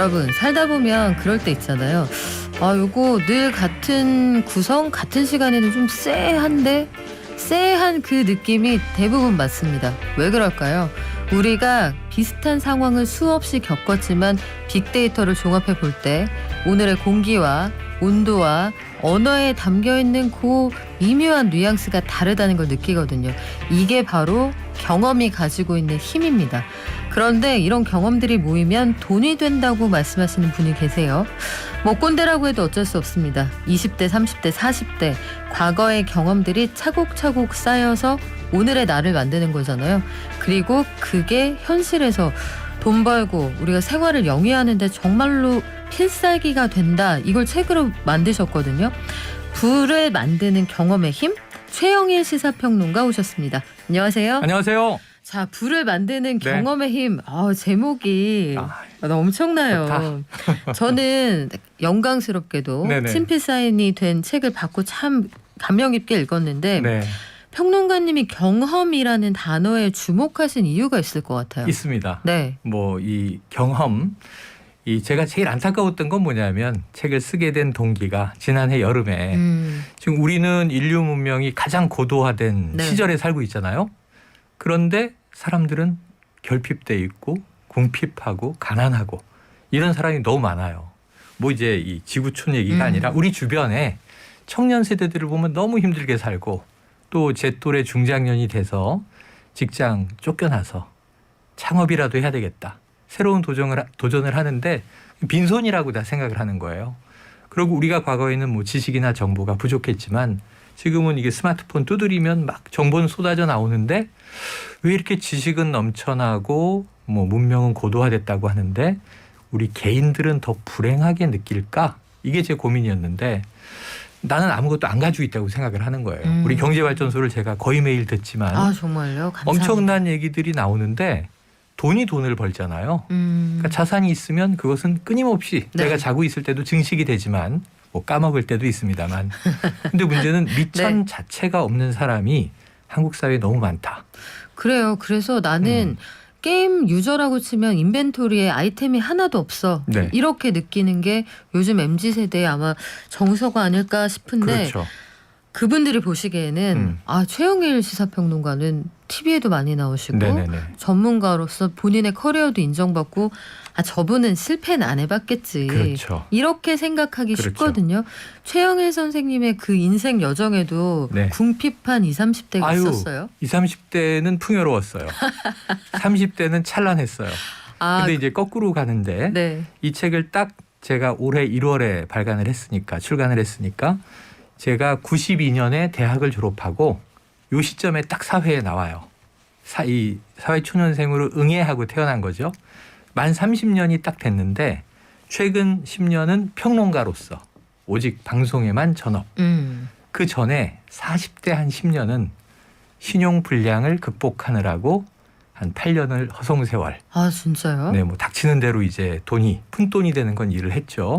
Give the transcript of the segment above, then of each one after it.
여러분 살다 보면 그럴 때 있잖아요. 요거 늘 같은 구성 같은 시간에는 좀 쎄한데 쎄한 그 느낌이 대부분 맞습니다. 왜 그럴까요? 우리가 비슷한 상황을 수없이 겪었지만 빅데이터를 종합해 볼 때 오늘의 공기와 온도와 언어에 담겨있는 그 미묘한 뉘앙스가 다르다는 걸 느끼거든요. 이게 바로 경험이 가지고 있는 힘입니다. 그런데 이런 경험들이 모이면 돈이 된다고 말씀하시는 분이 계세요. 뭐 꼰대라고 해도 어쩔 수 없습니다. 20대, 30대, 40대 과거의 경험들이 차곡차곡 쌓여서 오늘의 나를 만드는 거잖아요. 그리고 그게 현실에서 돈 벌고 우리가 생활을 영위하는 데 정말로 필살기가 된다. 이걸 책으로 만드셨거든요. 부를 만드는 경험의 힘? 최영일 시사평론가 오셨습니다. 안녕하세요. 안녕하세요. 자, 부를 만드는 경험의 힘. 제목이 엄청나요. 저는 영광스럽게도 네네. 친필 사인이 된 책을 받고 참 감명 깊게 읽었는데 네. 평론가님이 경험이라는 단어에 주목하신 이유가 있을 것 같아요. 있습니다. 네. 뭐 이 경험, 제가 제일 안타까웠던 건 뭐냐면 책을 쓰게 된 동기가 지난해 여름에 지금 우리는 인류 문명이 가장 고도화된 네. 시절에 살고 있잖아요. 그런데 사람들은 결핍돼 있고 궁핍하고 가난하고 이런 사람이 너무 많아요. 뭐 이제 이 지구촌 얘기가 아니라 우리 주변에 청년 세대들을 보면 너무 힘들게 살고 또 제 또래 중장년이 돼서 직장 쫓겨나서 창업이라도 해야 되겠다. 새로운 도전을 하는데 빈손이라고 다 생각을 하는 거예요. 그리고 우리가 과거에는 뭐 지식이나 정보가 부족했지만 지금은 이게 스마트폰 두드리면 막 정보는 쏟아져 나오는데 왜 이렇게 지식은 넘쳐나고 뭐 문명은 고도화됐다고 하는데 우리 개인들은 더 불행하게 느낄까? 이게 제 고민이었는데 나는 아무것도 안 가지고 있다고 생각을 하는 거예요. 우리 경제발전소를 제가 거의 매일 듣지만 정말요? 감사합니다. 엄청난 얘기들이 나오는데 돈이 돈을 벌잖아요. 그러니까 자산이 있으면 그것은 끊임없이 내가 자고 있을 때도 증식이 되지만 뭐 까먹을 때도 있습니다만. 근데 문제는 미천 자체가 없는 사람이 한국 사회에 너무 많다. 그래요. 그래서 나는 게임 유저라고 치면 인벤토리에 아이템이 하나도 없어. 네. 이렇게 느끼는 게 요즘 MZ세대의 아마 정서가 아닐까 싶은데 그렇죠. 그분들이 보시기에는 최영일 시사평론가는 TV에도 많이 나오시고 네네네. 전문가로서 본인의 커리어도 인정받고 저분은 실패는 안 해봤겠지. 그렇죠. 이렇게 생각하기 그렇죠. 쉽거든요. 최영일 선생님의 그 인생 여정에도 궁핍한 20, 30대가 있었어요. 20, 30대는 풍요로웠어요. 30대는 찬란했어요. 근데 이제 거꾸로 가는데 이 책을 딱 제가 올해 1월에 출간을 했으니까 제가 92년에 대학을 졸업하고 요 시점에 딱 사회에 나와요. 이 사회초년생으로 응애하고 태어난 거죠. 만 30년이 딱 됐는데 최근 10년은 평론가로서 오직 방송에만 전업. 그 전에 40대 한 10년은 신용 불량을 극복하느라고 한 8년을 허송세월. 진짜요? 네, 뭐 닥치는 대로 이제 푼돈이 되는 건 일을 했죠.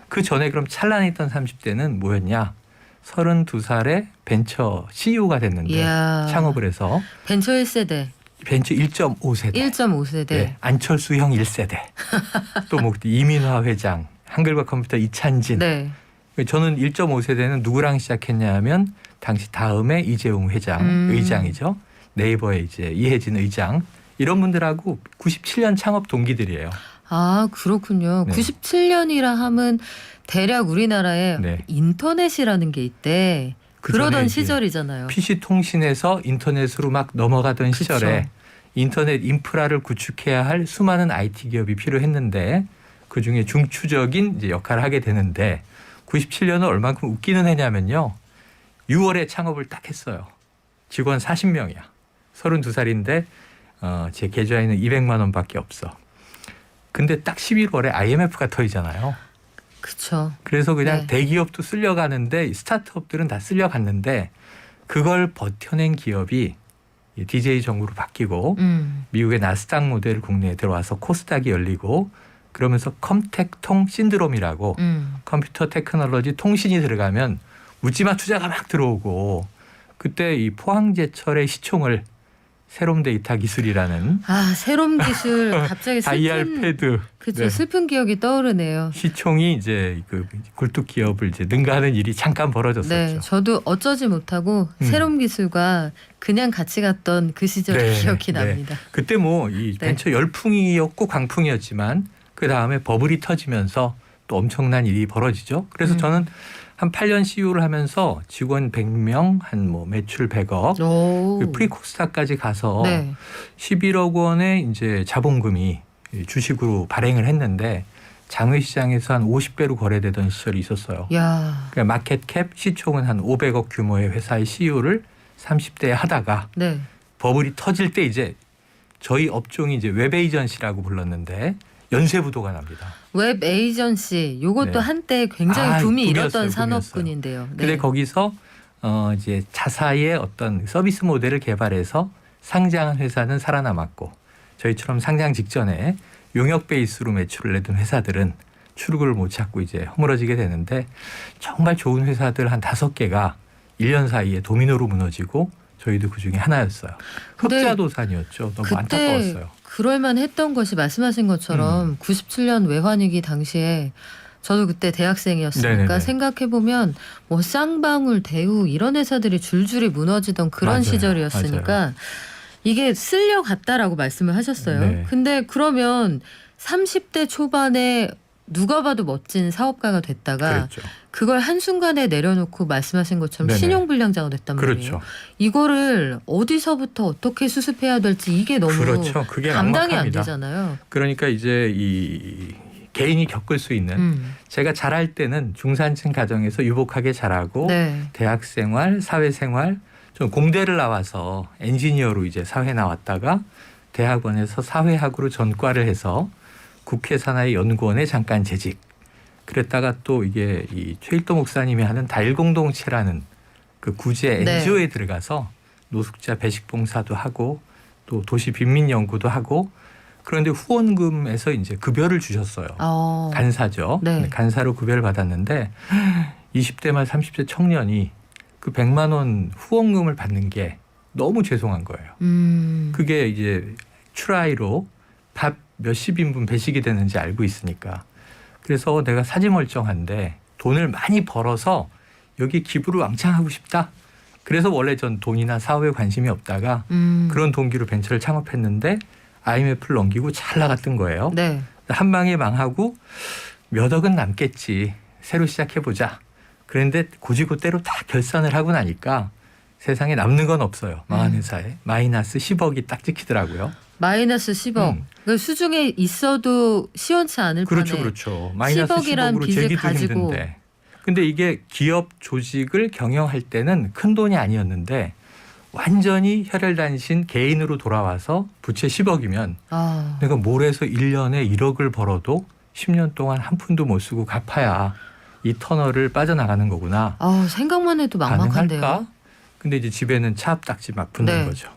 그 전에 그럼 찬란했던 30대는 뭐였냐? 32살에 벤처 CEO가 됐는데 창업을 해서 벤처 1세대. 벤처 1.5세대. 1.5세대. 네, 안철수형 1세대. 또 뭐 이민화 회장, 한글과 컴퓨터 이찬진. 저는 1.5세대는 누구랑 시작했냐 하면 당시 다음에 이재용 회장, 의장이죠. 네이버의 이제 이혜진 의장. 이런 분들하고 97년 창업 동기들이에요. 그렇군요. 97년이라 하면 대략 우리나라에 인터넷이라는 게 있대. 그러던 시절이잖아요. PC 통신에서 인터넷으로 막 넘어가던 시절에 인터넷 인프라를 구축해야 할 수많은 IT 기업이 필요했는데 그중에 중추적인 이제 역할을 하게 되는데 97년은 얼만큼 웃기는 해냐면요. 6월에 창업을 딱 했어요. 직원 40명이야. 32살인데 제 계좌에는 200만 원밖에 없어. 근데 딱 11월에 IMF가 터지잖아요. 그렇죠. 그래서 그냥 대기업도 쓸려가는데 스타트업들은 다 쓸려갔는데 그걸 버텨낸 기업이 DJ 정부로 바뀌고 미국의 나스닥 모델 국내에 들어와서 코스닥이 열리고 그러면서 컴텍통 신드롬이라고 컴퓨터 테크놀로지 통신이 들어가면 묻지마 투자가 막 들어오고 그때 이 포항제철의 시총을 새롬 데이터 기술이라는 아, 새롬 기술 갑자기 IR 슬픈 패드 그쵸 네. 슬픈 기억이 떠오르네요. 시총이 이제 그 굴뚝 기업을 이제 능가하는 일이 잠깐 벌어졌었죠. 네, 저도 어쩌지 못하고 새롬 기술과 그냥 같이 갔던 그 시절의 네, 기억이 네. 납니다. 그때 뭐 이 네. 벤처 열풍이었고 광풍이었지만 그 다음에 버블이 터지면서 또 엄청난 일이 벌어지죠. 그래서 저는 한 8년 CEO를 하면서 직원 100명, 한 뭐 매출 100억, 오. 그 프리코스타까지 가서 네. 11억 원의 이제 자본금이 주식으로 발행을 했는데 장외 시장에서 한 50배로 거래되던 시절이 있었어요. 야. 그러니까 마켓캡 시총은 한 500억 규모의 회사의 CEO를 30대에 하다가 네. 버블이 터질 때 이제 저희 업종이 이제 웹 에이전시라고 불렀는데 연쇄부도가 납니다. 웹 에이전시 요것도 네. 한때 굉장히 붐이 붐이었어요, 일었던 붐이었어요. 산업군인데요. 네. 근데 거기서 이제 자사의 어떤 서비스 모델을 개발해서 상장한 회사는 살아남았고 저희처럼 상장 직전에 용역 베이스로 매출을 내던 회사들은 출구를 못 찾고 이제 허물어지게 되는데 정말 좋은 회사들 한 5개가 1년 사이에 도미노로 무너지고 저희도 그 중에 하나였어요. 근데 흑자도산이었죠. 너무 그때 안타까웠어요. 그럴만 했던 것이 말씀하신 것처럼 97년 외환위기 당시에 저도 그때 대학생이었으니까 네네네. 생각해보면 뭐 쌍방울, 대우 이런 회사들이 줄줄이 무너지던 그런 맞아요. 시절이었으니까 맞아요. 이게 쓸려갔다라고 말씀을 하셨어요. 네. 근데 그러면 30대 초반에 누가 봐도 멋진 사업가가 됐다가 그랬죠. 그걸 한순간에 내려놓고 말씀하신 것처럼 네네. 신용불량자가 됐단 말이에요. 그렇죠. 이거를 어디서부터 어떻게 수습해야 될지 이게 너무 그렇죠. 그게 감당이 안 막막합니다. 되잖아요. 그러니까 이제 이 개인이 겪을 수 있는 제가 자랄 때는 중산층 가정에서 유복하게 자라고 네. 대학생활, 사회생활, 좀 공대를 나와서 엔지니어로 이제 사회 나왔다가 대학원에서 사회학으로 전과를 해서 국회 산하의 연구원에 잠깐 재직. 그랬다가 또 이게 이 최일도 목사님이 하는 달공동체라는 그 구제 네. NGO에 들어가서 노숙자 배식 봉사도 하고 또 도시 빈민 연구도 하고 그런데 후원금에서 이제 급여를 주셨어요. 간사죠. 네. 간사로 급여를 받았는데 20대 말 30대 청년이 그 100만 원 후원금을 받는 게 너무 죄송한 거예요. 그게 이제 추라이로 밥 몇십 인분 배식이 되는지 알고 있으니까. 그래서 내가 사지멀쩡한데 돈을 많이 벌어서 여기 기부를 왕창 하고 싶다. 그래서 원래 전 돈이나 사업에 관심이 없다가 그런 동기로 벤처를 창업했는데 IMF를 넘기고 잘 나갔던 거예요. 네. 한 방에 망하고 몇 억은 남겠지. 새로 시작해보자. 그런데 고지고대로 다 결산을 하고 나니까 세상에 남는 건 없어요. 망한 회사에. 마이너스 10억이 딱 찍히더라고요. 마이너스 10억. 그 수중에 있어도 시원치 않을 그렇죠. 판에 그렇죠. 마이너스 10억이란 10억으로 빚을 재기도 가지고. 힘든데. 근데 이게 기업 조직을 경영할 때는 큰 돈이 아니었는데 완전히 혈혈단신 개인으로 돌아와서 부채 10억이면 내가 몰에서 1년에 1억을 벌어도 10년 동안 한 푼도 못 쓰고 갚아야 이 터널을 빠져나가는 거구나. 생각만 해도 막막한데요. 가능할까? 근데 이제 집에는 차압딱지 막 붙는 네. 거죠.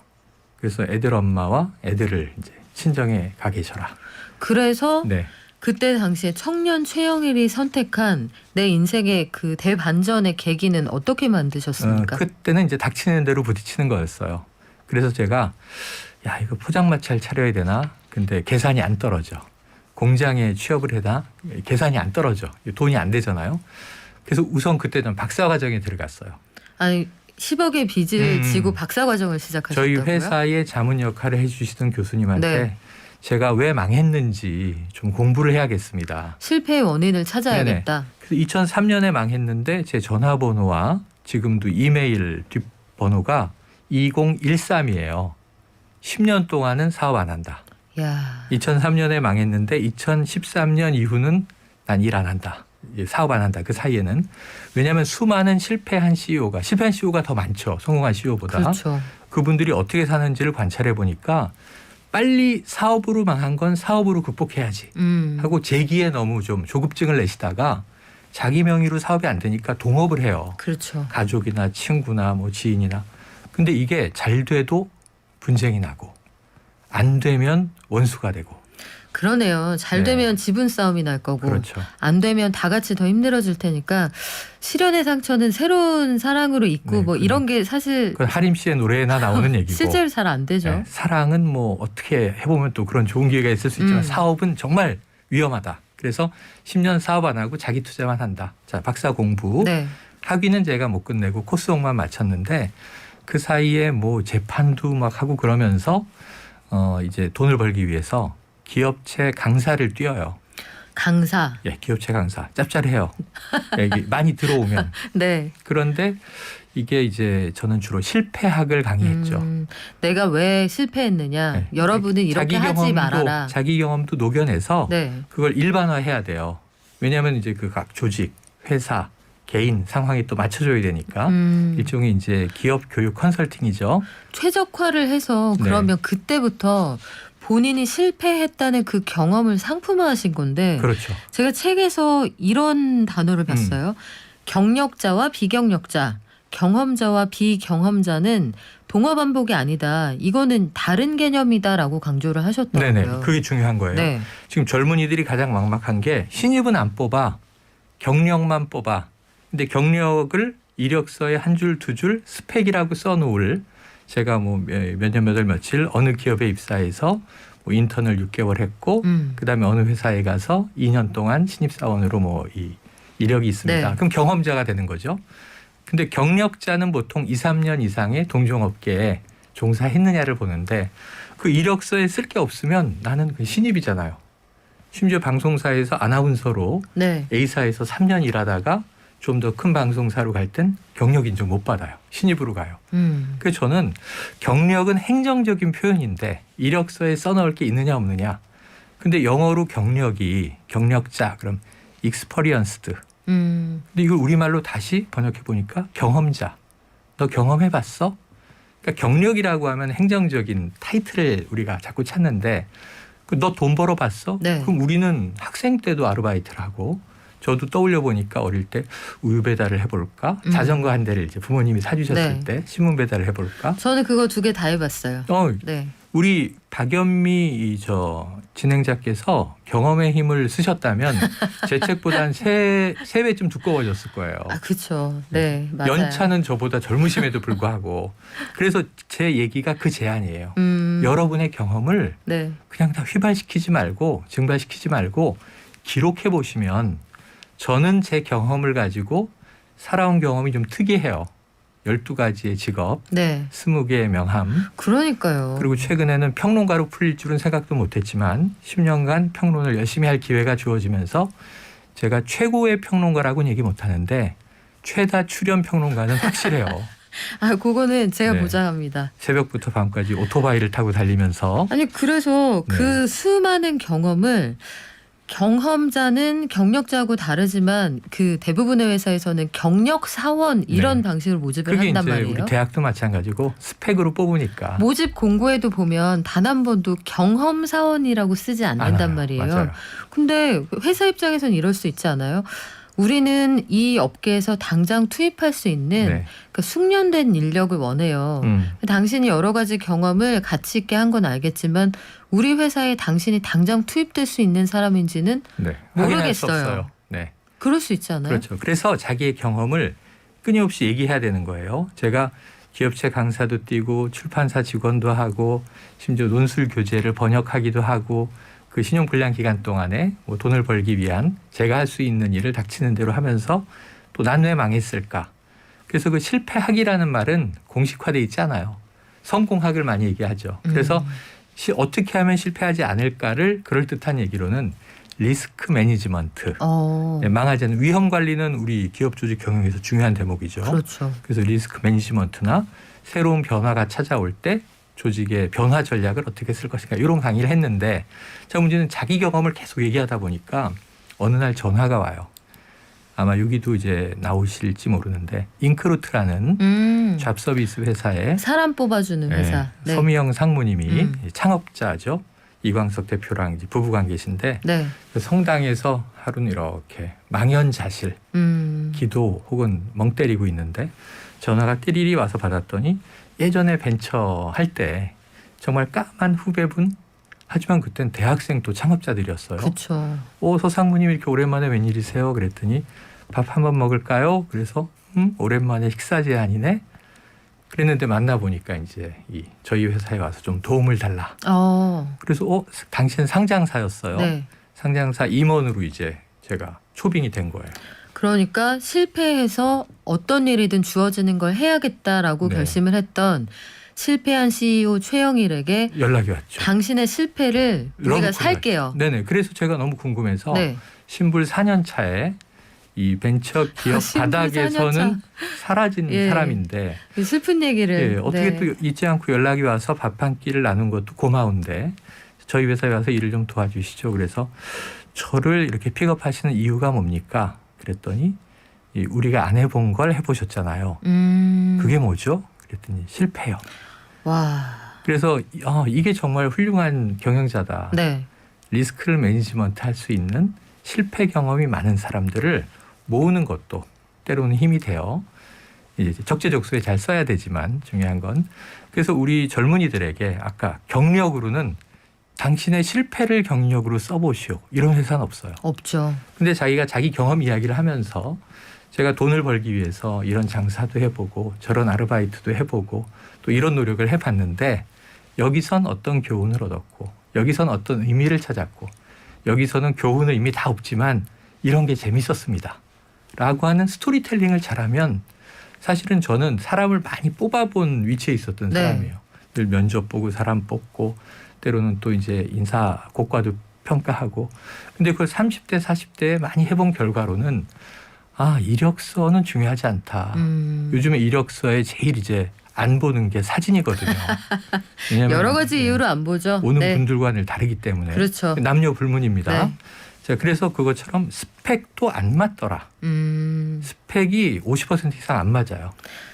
그래서 애들 엄마와 애들을 이제 친정에 가 계셔라. 그래서 네. 그때 당시에 청년 최영일이 선택한 내 인생의 그 대반전의 계기는 어떻게 만드셨습니까? 그때는 이제 닥치는 대로 부딪히는 거였어요. 그래서 제가 야 이거 포장마차를 차려야 되나? 근데 계산이 안 떨어져. 공장에 취업을 해다 계산이 안 떨어져. 돈이 안 되잖아요. 그래서 우선 그때 좀 박사과정에 들어갔어요. 아니 10억의 빚을 지고 박사과정을 시작하셨다고요? 저희 회사의 자문 역할을 해주시던 교수님한테 네. 제가 왜 망했는지 좀 공부를 해야겠습니다. 실패의 원인을 찾아야겠다. 그래서 2003년에 망했는데 제 전화번호와 지금도 이메일 뒷번호가 2013이에요. 10년 동안은 사업 안 한다. 야. 2003년에 망했는데 2013년 이후는 난 일 안 한다. 사업 안 한다. 그 사이에는. 왜냐하면 수많은 실패한 CEO가 더 많죠. 성공한 CEO보다. 그렇죠. 그분들이 어떻게 사는지를 관찰해 보니까 빨리 사업으로 망한 건 사업으로 극복해야지 하고 재기에 너무 좀 조급증을 내시다가 자기 명의로 사업이 안 되니까 동업을 해요. 그렇죠. 가족이나 친구나 뭐 지인이나. 근데 이게 잘 돼도 분쟁이 나고 안 되면 원수가 되고. 그러네요. 잘 네. 되면 지분 싸움이 날 거고 그렇죠. 안 되면 다 같이 더 힘들어질 테니까 실연의 상처는 새로운 사랑으로 있고 네, 뭐 이런 게 사실 그 하림 씨의 노래나 나오는 얘기고. 실제로 잘 안 되죠. 네, 사랑은 뭐 어떻게 해보면 또 그런 좋은 기회가 있을 수 있지만 사업은 정말 위험하다. 그래서 10년 사업 안 하고 자기 투자만 한다. 자, 박사 공부. 네. 학위는 제가 못 끝내고 코스dok만 마쳤는데 그 사이에 뭐 재판도 막 하고 그러면서 이제 돈을 벌기 위해서 기업체 강사를 뛰어요. 강사. 예, 기업체 강사. 짭짤해요. 이게 많이 들어오면. 네. 그런데 이게 이제 저는 주로 실패학을 강의했죠. 내가 왜 실패했느냐. 네. 여러분은 이렇게 하지 말아라. 자기 경험도 녹여내서 네. 그걸 일반화해야 돼요. 왜냐하면 이제 그 각 조직, 회사, 개인 상황이 또 맞춰줘야 되니까 일종의 이제 기업 교육 컨설팅이죠. 최적화를 해서 네. 그러면 그때부터 본인이 실패했다는 그 경험을 상품화하신 건데 그렇죠. 제가 책에서 이런 단어를 봤어요. 경력자와 비경력자, 경험자와 비경험자는 동화 반복이 아니다. 이거는 다른 개념이다라고 강조를 하셨더라고요. 네네. 그게 중요한 거예요. 네. 지금 젊은이들이 가장 막막한 게 신입은 안 뽑아. 경력만 뽑아. 근데 경력을 이력서에 한 줄, 두 줄 스펙이라고 써놓을 제가 뭐 몇 년, 몇 월, 며칠 어느 기업에 입사해서 뭐 인턴을 6개월 했고 그다음에 어느 회사에 가서 2년 동안 신입사원으로 뭐 이 이력이 있습니다. 네. 그럼 경험자가 되는 거죠. 근데 경력자는 보통 2, 3년 이상의 동종업계에 종사했느냐를 보는데 그 이력서에 쓸 게 없으면 나는 그 신입이잖아요. 심지어 방송사에서 아나운서로 네. A사에서 3년 일하다가 좀 더 큰 방송사로 갈 땐 경력 인정 못 받아요. 신입으로 가요. 그래서 저는 경력은 행정적인 표현인데 이력서에 써넣을 게 있느냐 없느냐. 근데 영어로 경력이 경력자 그럼 experienced. 근데 이걸 우리말로 다시 번역해 보니까 경험자. 너 경험해 봤어? 그러니까 경력이라고 하면 행정적인 타이틀을 우리가 자꾸 찾는데 너 돈 벌어 봤어? 네. 그럼 우리는 학생 때도 아르바이트를 하고 저도 떠올려 보니까 어릴 때 우유 배달을 해볼까? 자전거 한 대를 이제 부모님이 사주셨을 네. 때 신문 배달을 해볼까? 저는 그거 2개 다 해봤어요. 네. 우리 박연미 진행자께서 경험의 힘을 쓰셨다면 제 책보다 한 세 배쯤 두꺼워졌을 거예요. 아, 그렇죠. 네, 맞아요. 연차는 저보다 젊으심에도 불구하고 그래서 제 얘기가 그 제안이에요. 여러분의 경험을 네. 그냥 다 휘발시키지 말고 증발시키지 말고 기록해 보시면 저는 제 경험을 가지고 살아온 경험이 좀 특이해요. 12가지의 직업, 네. 20개의 명함. 그러니까요. 그리고 최근에는 평론가로 풀릴 줄은 생각도 못했지만 10년간 평론을 열심히 할 기회가 주어지면서 제가 최고의 평론가라고는 얘기 못하는데 최다 출연 평론가는 확실해요. 아, 그거는 제가 네. 보장합니다. 새벽부터 밤까지 오토바이를 타고 달리면서 아니, 그래서 네. 그 수많은 경험을 경험자는 경력자하고 다르지만 그 대부분의 회사에서는 경력 사원 이런 네. 방식으로 모집을 그게 한단 이제 말이에요. 우리 대학도 마찬가지고 스펙으로 뽑으니까 모집 공고에도 보면 단 한 번도 경험 사원이라고 쓰지 않는단 알아요. 말이에요. 맞아요. 근데 회사 입장에서는 이럴 수 있지 않아요? 우리는 이 업계에서 당장 투입할 수 있는 네. 그 숙련된 인력을 원해요. 당신이 여러 가지 경험을 가치 있게 한 건 알겠지만 우리 회사에 당신이 당장 투입될 수 있는 사람인지는 네. 확인할 수 모르겠어요. 없어요. 네. 그럴 수 있지 않아요? 그렇죠. 그래서 자기의 경험을 끊임없이 얘기해야 되는 거예요. 제가 기업체 강사도 뛰고 출판사 직원도 하고 심지어 논술 교재를 번역하기도 하고 그 신용불량 기간 동안에 뭐 돈을 벌기 위한 제가 할 수 있는 일을 닥치는 대로 하면서 또 난 왜 망했을까. 그래서 그 실패학이라는 말은 공식화돼 있지 않아요. 성공학을 많이 얘기하죠. 그래서 어떻게 하면 실패하지 않을까를 그럴듯한 얘기로는 리스크 매니지먼트. 네, 망하지 않는 위험 관리는 우리 기업 조직 경영에서 중요한 대목이죠. 그렇죠. 그래서 리스크 매니지먼트나 새로운 변화가 찾아올 때 조직의 변화 전략을 어떻게 쓸 것인가 이런 강의를 했는데 자 문제는 자기 경험을 계속 얘기하다 보니까 어느 날 전화가 와요. 아마 여기도 이제 나오실지 모르는데 잉크루트라는 잡 서비스 회사에 사람 뽑아주는 회사. 네. 서미영 상무님이 창업자죠. 이광석 대표랑 이제 부부관계신데 네. 그 성당에서 하루는 이렇게 망연자실 기도 혹은 멍 때리고 있는데 전화가 띠리리 와서 받았더니 예전에 벤처 할 때 정말 까만 후배분 하지만 그땐 대학생 또 창업자들이었어요. 그렇죠. 서상무님 이렇게 오랜만에 웬일이세요? 그랬더니 밥 한번 먹을까요? 그래서 오랜만에 식사 제안이네. 그랬는데 만나보니까 이제 저희 회사에 와서 좀 도움을 달라. 그래서 당신 상장사였어요. 네. 상장사 임원으로 이제 제가 초빙이 된 거예요. 그러니까 실패해서 어떤 일이든 주어지는 걸 해야겠다라고 네. 결심을 했던 실패한 CEO 최영일에게 연락이 왔죠. 당신의 실패를 우리가 러브콜을 살게요. 네네. 그래서 제가 너무 궁금해서 네. 신불 4년 차에 이 벤처 기업 신불 바닥에서는 4년 차. 사라진 예. 사람인데 그 슬픈 얘기를. 예, 어떻게 네. 또 잊지 않고 연락이 와서 밥 한 끼를 나눈 것도 고마운데 저희 회사에 와서 일을 좀 도와주시죠. 그래서 저를 이렇게 픽업하시는 이유가 뭡니까? 그랬더니 우리가 안 해본 걸 해보셨잖아요. 그게 뭐죠? 그랬더니 실패요. 와. 그래서 이게 정말 훌륭한 경영자다. 네. 리스크를 매니지먼트 할 수 있는 실패 경험이 많은 사람들을 모으는 것도 때로는 힘이 돼요. 이제 적재적소에 잘 써야 되지만 중요한 건 그래서 우리 젊은이들에게 아까 경력으로는 당신의 실패를 경력으로 써보시오. 이런 회사는 없어요. 없죠. 근데 자기가 자기 경험 이야기를 하면서 제가 돈을 벌기 위해서 이런 장사도 해보고 저런 아르바이트도 해보고 또 이런 노력을 해봤는데 여기선 어떤 교훈을 얻었고 여기선 어떤 의미를 찾았고 여기서는 교훈은 이미 다 없지만 이런 게 재밌었습니다. 라고 하는 스토리텔링을 잘하면 사실은 저는 사람을 많이 뽑아본 위치에 있었던 네. 사람이에요. 늘 면접 보고 사람 뽑고 때로는 또 이제 인사 고과도 평가하고 근데 그걸 30대 40대에 많이 해본 결과로는 이력서는 중요하지 않다. 요즘에 이력서에 제일 이제 안 보는 게 사진이거든요. 왜냐하면 여러 가지 이유로 안 보죠. 오는 네. 분들과 늘 다르기 때문에 그렇죠. 남녀 불문입니다. 네. 자, 그래서 그것처럼 스펙도 안 맞더라. 스펙이 50% 이상 안 맞아요.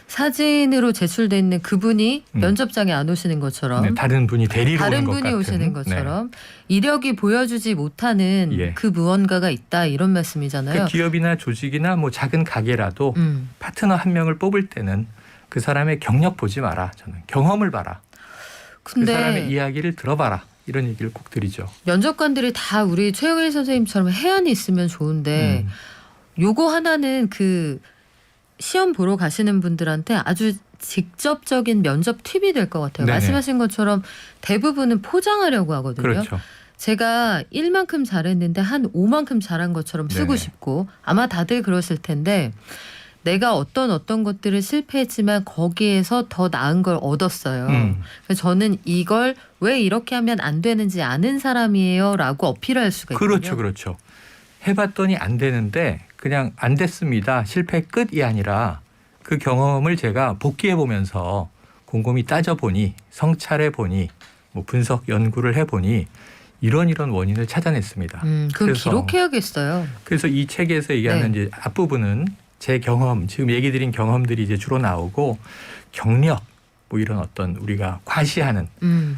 사진으로 제출돼 있는 그분이 면접장에 안 오시는 것처럼 네, 다른 분이 데리러 다른 오는 것 분이 같은. 오시는 것처럼 이력이 보여주지 못하는 예. 그 무언가가 있다 이런 네. 말씀이잖아요. 그 기업이나 조직이나 뭐 작은 가게라도 파트너 한 명을 뽑을 때는 그 사람의 경력 보지 마라. 저는 경험을 봐라. 그 사람의 근데 이야기를 들어봐라. 이런 얘기를 꼭 드리죠. 면접관들이 다 우리 최영일 선생님처럼 해안이 있으면 좋은데 요거 하나는 그 시험 보러 가시는 분들한테 아주 직접적인 면접 팁이 될 것 같아요. 네네. 말씀하신 것처럼 대부분은 포장하려고 하거든요. 그렇죠. 제가 1만큼 잘했는데 한 5만큼 잘한 것처럼 쓰고 네네. 싶고 아마 다들 그러실 텐데 내가 어떤 것들을 실패했지만 거기에서 더 나은 걸 얻었어요. 그래서 저는 이걸 왜 이렇게 하면 안 되는지 아는 사람이에요 라고 어필할 수가 있거든요. 그렇죠. 그렇죠. 해봤더니 안 되는데 그냥 안 됐습니다. 실패 끝이 아니라 그 경험을 제가 복기해 보면서 곰곰이 따져보니 성찰해 보니 뭐 분석 연구를 해보니 이런 원인을 찾아냈습니다. 그걸 그래서 기록해야겠어요. 그래서 이 책에서 얘기하는 네. 이제 앞부분은 제 경험, 지금 얘기 드린 경험들이 이제 주로 나오고 경력, 뭐 이런 어떤 우리가 과시하는.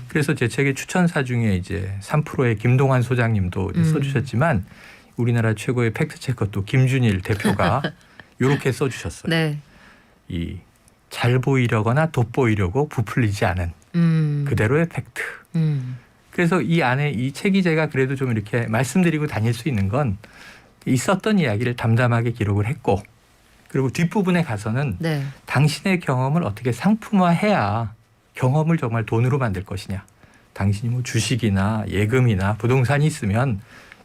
그래서 제 책의 추천사 중에 이제 3프로의 김동환 소장님도 써주셨지만 우리나라 최고의 팩트체커 또 김준일 대표가 이렇게 써주셨어요. 네. 이 잘 보이려거나 돋보이려고 부풀리지 않은 그대로의 팩트. 그래서 이 안에 이 책이 제가 그래도 좀 이렇게 말씀드리고 다닐 수 있는 건 있었던 이야기를 담담하게 기록을 했고 그리고 뒷부분에 가서는 네. 당신의 경험을 어떻게 상품화해야 경험을 정말 돈으로 만들 것이냐. 당신이 뭐 주식이나 예금이나 부동산이 있으면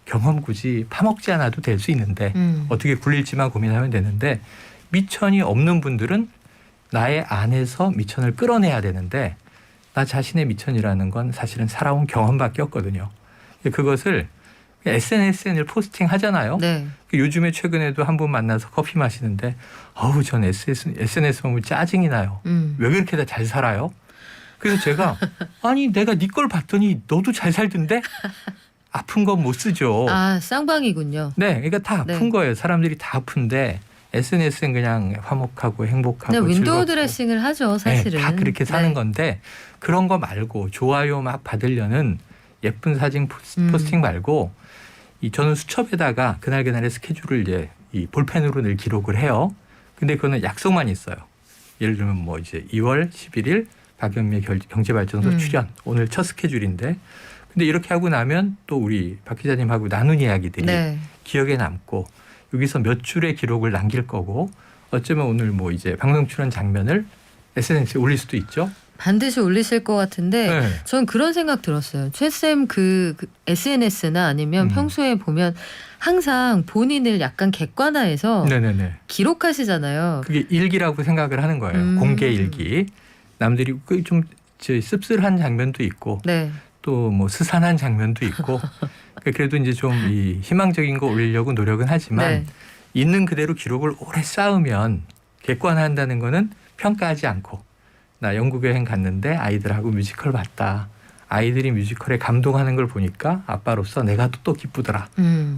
경험 굳이 파먹지 않아도 될 수 있는데 어떻게 굴릴지만 고민하면 되는데 미천이 없는 분들은 나의 안에서 미천을 끌어내야 되는데 나 자신의 미천이라는 건 사실은 살아온 경험밖에 없거든요. 그것을 SNS에 늘 포스팅 하잖아요. 네. 요즘에 최근에도 한 분 만나서 커피 마시는데 전 SNS 보면 짜증이 나요. 왜 그렇게 다 잘 살아요? 그래서 제가 아니 내가 네 걸 봤더니 너도 잘 살던데? 아픈 건 못 쓰죠. 쌍방이군요. 네, 그러니까 다 아픈 네. 거예요. 사람들이 다 아픈데 SNS는 그냥 화목하고 행복하고 네, 윈도우 즐겁고. 드레싱을 하죠, 사실은. 네, 다 그렇게 사는 네. 건데 그런 거 말고 좋아요 막 받으려는 예쁜 사진 포스팅 말고 저는 수첩에다가 그날의 스케줄을 이제 이 볼펜으로 늘 기록을 해요. 근데 그거는 약속만 있어요. 예를 들면 뭐 이제 2월 11일 박연미 경제발전소 출연 오늘 첫 스케줄인데 근데 이렇게 하고 나면 또 우리 박 기자님하고 나눈 이야기들이 네. 기억에 남고 여기서 몇 줄의 기록을 남길 거고 어쩌면 오늘 뭐 이제 방송 출연 장면을 SNS에 올릴 수도 있죠. 반드시 올리실 것 같은데 네. 전 그런 생각 들었어요. 최쌤 그 SNS나 아니면 평소에 보면 항상 본인을 약간 객관화해서 네네네. 기록하시잖아요. 그게 일기라고 생각을 하는 거예요. 공개 일기. 남들이 좀 씁쓸한 장면도 있고 네. 또 뭐 스산한 장면도 있고 그래도 이제 좀 이 희망적인 거 올리려고 노력은 하지만 네. 있는 그대로 기록을 오래 쌓으면 객관화한다는 거는 평가하지 않고 나 영국 여행 갔는데 아이들하고 뮤지컬 봤다. 아이들이 뮤지컬에 감동하는 걸 보니까 아빠로서 내가 또 기쁘더라.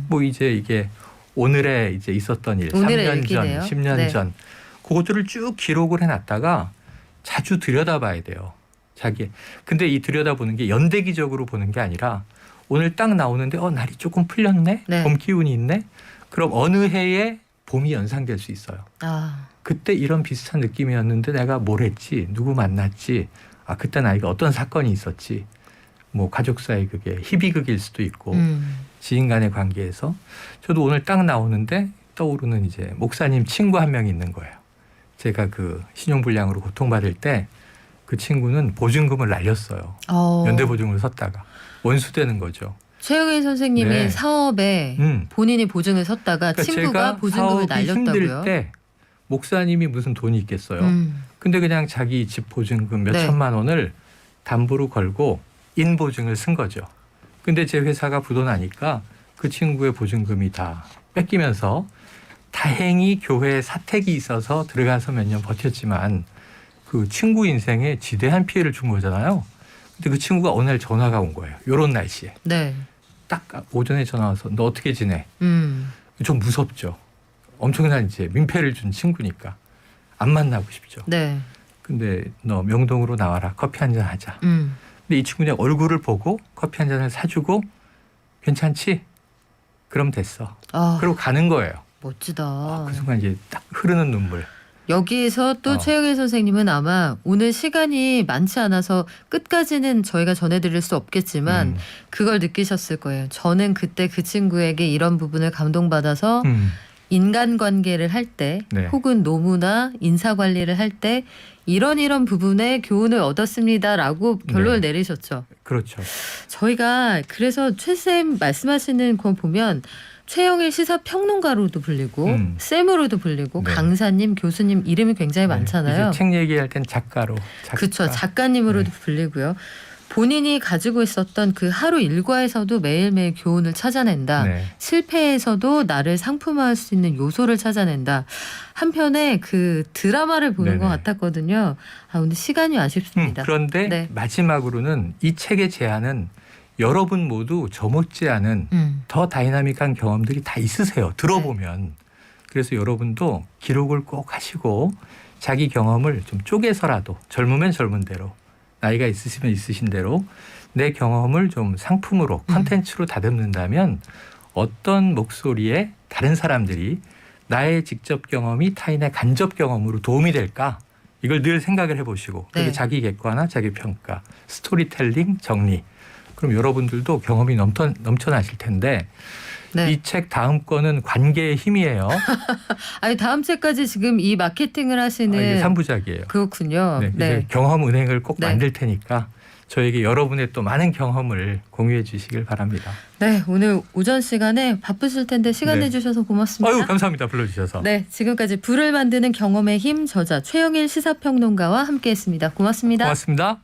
뭐 이제 이게 오늘에 이제 있었던 일, 오늘의 3년 일기네요. 전, 10년 네. 전 그것들을 쭉 기록을 해놨다가 자주 들여다봐야 돼요. 자기. 근데 이 들여다보는 게 연대기적으로 보는 게 아니라 오늘 딱 나오는데 날이 조금 풀렸네. 네. 봄 기운이 있네. 그럼 어느 해에 봄이 연상될 수 있어요. 아, 그때 이런 비슷한 느낌이었는데 내가 뭘 했지, 누구 만났지, 그때 나이가 어떤 사건이 있었지, 뭐 가족 사이 그게 희비극일 수도 있고 지인 간의 관계에서 저도 오늘 딱 나오는데 떠오르는 이제 목사님 친구 한 명 있는 거예요. 제가 그 신용불량으로 고통받을 때 그 친구는 보증금을 날렸어요. 연대보증을 섰다가 원수되는 거죠. 최영일 선생님이 네. 사업에 본인이 보증을 섰다가 그러니까 친구가 제가 보증금을 사업이 힘들 날렸다고요. 때 목사님이 무슨 돈이 있겠어요. 근데 그냥 자기 집 보증금 몇 네. 천만 원을 담보로 걸고 인보증을 쓴 거죠. 근데 제 회사가 부도나니까 그 친구의 보증금이 다 뺏기면서 다행히 교회에 사택이 있어서 들어가서 몇 년 버텼지만 그 친구 인생에 지대한 피해를 준 거잖아요. 근데 그 친구가 어느 날 전화가 온 거예요. 요런 날씨에. 네. 딱 오전에 전화 와서 너 어떻게 지내? 음. 좀 무섭죠. 엄청난 이제 민폐를 준 친구니까 안 만나고 싶죠. 네. 근데 너 명동으로 나와라. 커피 한잔 하자. 근데 이 친구 그냥 얼굴을 보고 커피 한 잔을 사주고 괜찮지? 그럼 됐어. 그리고 가는 거예요. 멋지다. 그 순간 이제 딱 흐르는 눈물. 여기에서 또 최영일 선생님은 아마 오늘 시간이 많지 않아서 끝까지는 저희가 전해드릴 수 없겠지만 그걸 느끼셨을 거예요. 저는 그때 그 친구에게 이런 부분을 감동받아서 인간관계를 할 때 네. 혹은 노무나 인사관리를 할 때 이런 부분에 교훈을 얻었습니다라고 결론을 네. 내리셨죠. 그렇죠. 저희가 그래서 최쌤 말씀하시는 거 보면 최영일 시사평론가로도 불리고 쌤으로도 불리고 네. 강사님, 교수님 이름이 굉장히 네. 많잖아요. 이제 책 얘기할 땐 작가로. 그렇죠. 작가님으로도 불리고요. 본인이 가지고 있었던 그 하루 일과에서도 매일매일 교훈을 찾아낸다. 네. 실패에서도 나를 상품화할 수 있는 요소를 찾아낸다. 한편에 그 드라마를 보는 네네. 것 같았거든요. 오늘 시간이 아쉽습니다. 그런데 네. 마지막으로는 이 책의 제안은 여러분 모두 저 못지않은 더 다이나믹한 경험들이 다 있으세요. 들어보면. 그래서 여러분도 기록을 꼭 하시고 자기 경험을 좀 쪼개서라도 젊으면 젊은 대로 나이가 있으시면 있으신 대로 내 경험을 좀 상품으로 컨텐츠로 다듬는다면 어떤 목소리에 다른 사람들이 나의 직접 경험이 타인의 간접 경험으로 도움이 될까? 이걸 늘 생각을 해보시고 그게 네. 자기 객관화, 자기 평가, 스토리텔링, 정리. 그럼 여러분들도 경험이 넘쳐나실 텐데 네. 이 책 다음 거는 관계의 힘이에요. 아니 다음 책까지 지금 이 마케팅을 하시는 이게 3부작이에요. 그렇군요. 네, 네. 이제 경험 은행을 꼭 네. 만들 테니까 저에게 여러분의 또 많은 경험을 공유해 주시길 바랍니다. 네, 오늘 오전 시간에 바쁘실 텐데 시간 네. 내주셔서 고맙습니다. 아유, 감사합니다. 불러주셔서. 네, 지금까지 불을 만드는 경험의 힘 저자 최영일 시사평론가와 함께했습니다. 고맙습니다. 고맙습니다.